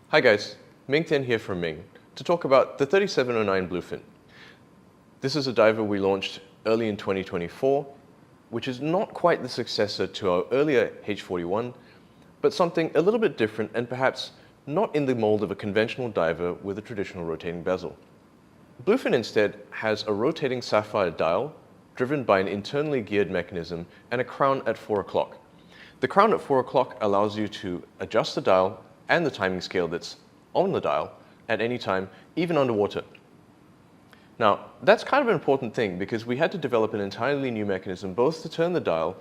Hi guys, Ming here from Ming to talk about the 3709 Bluefin. This is a diver we launched early in 2024, which is not quite the successor to our earlier H41, but something a little bit different and perhaps not in the mold of a conventional diver with a traditional rotating bezel. Bluefin instead has a rotating sapphire dial driven by an internally geared mechanism and a crown at 4 o'clock. The crown at 4 o'clock allows you to adjust the dial and the timing scale that's on the dial at any time, even underwater. Now, that's kind of an important thing because we had to develop an entirely new mechanism both to turn the dial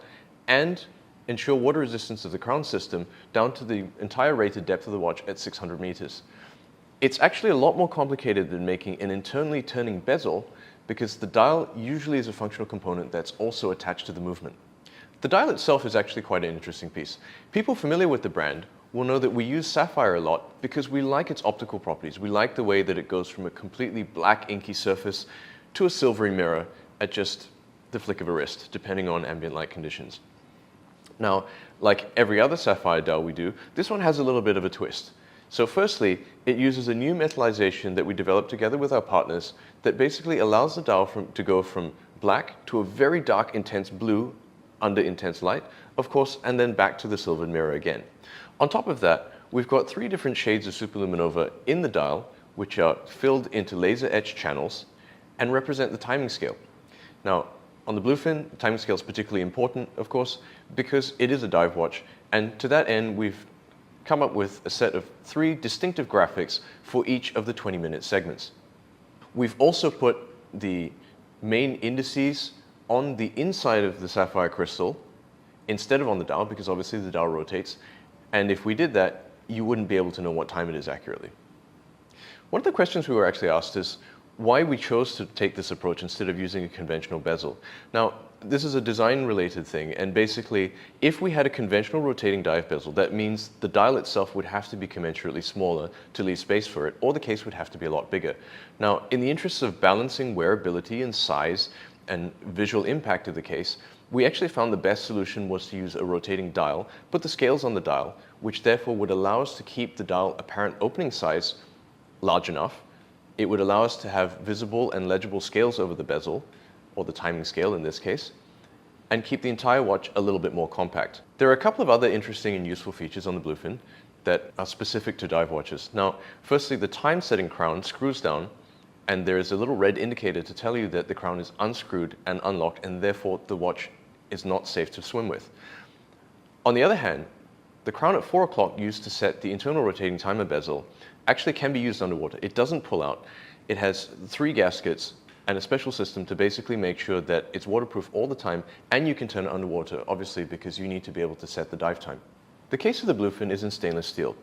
and ensure water resistance of the crown system down to the entire rated depth of the watch at 600 meters. It's actually a lot more complicated than making an internally turning bezel because the dial usually is a functional component that's also attached to the movement. The dial itself is actually quite an interesting piece. People familiar with the brand will know that we use sapphire a lot because we like its optical properties. We like the way that it goes from a completely black inky surface to a silvery mirror at just the flick of a wrist, depending on ambient light conditions. Now, like every other sapphire dial we do, this one has a little bit of a twist. So firstly, it uses a new metallization that we developed together with our partners that basically allows the dial to go from black to a very dark, intense blue under intense light, of course, and then back to the silvered mirror again. On top of that, we've got 3 different shades of superluminova in the dial, which are filled into laser etched channels and represent the timing scale. Now, on the Bluefin, the timing scale is particularly important, of course, because it is a dive watch, and to that end, we've come up with a set of 3 distinctive graphics for each of the 20-minute segments. We've also put the main indices on the inside of the sapphire crystal instead of on the dial, because obviously the dial rotates. And if we did that, you wouldn't be able to know what time it is accurately. One of the questions we were actually asked is why we chose to take this approach instead of using a conventional bezel. Now, this is a design-related thing, and basically, if we had a conventional rotating dive bezel, that means the dial itself would have to be commensurately smaller to leave space for it, or the case would have to be a lot bigger. Now, in the interests of balancing wearability and size and visual impact of the case, we actually found the best solution was to use a rotating dial, put the scales on the dial, which therefore would allow us to keep the dial apparent opening size large enough. It would allow us to have visible and legible scales over the bezel, or the timing scale in this case, and keep the entire watch a little bit more compact. There are a couple of other interesting and useful features on the Bluefin that are specific to dive watches. Now, firstly, the time setting crown screws down, and there is a little red indicator to tell you that the crown is unscrewed and unlocked, and therefore the watch is not safe to swim with. On the other hand, the crown at 4 o'clock used to set the internal rotating timer bezel actually can be used underwater. It doesn't pull out. It has 3 gaskets and a special system to basically make sure that it's waterproof all the time, and you can turn it underwater, obviously, because you need to be able to set the dive time. The case of the Bluefin is in stainless steel.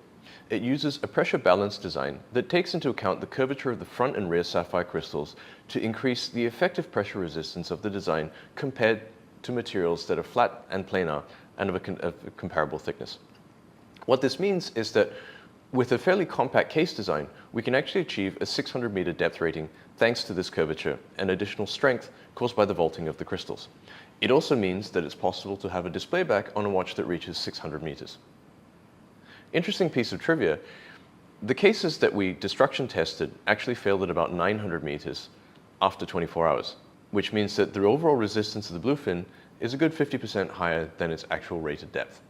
It uses a pressure balance design that takes into account the curvature of the front and rear sapphire crystals to increase the effective pressure resistance of the design compared to materials that are flat and planar and of a comparable thickness. What this means is that with a fairly compact case design, we can actually achieve a 600-meter depth rating thanks to this curvature and additional strength caused by the vaulting of the crystals. It also means that it's possible to have a display back on a watch that reaches 600 meters. Interesting piece of trivia, the cases that we destruction tested actually failed at about 900 meters after 24 hours, which means that the overall resistance of the Bluefin is a good 50% higher than its actual rated depth.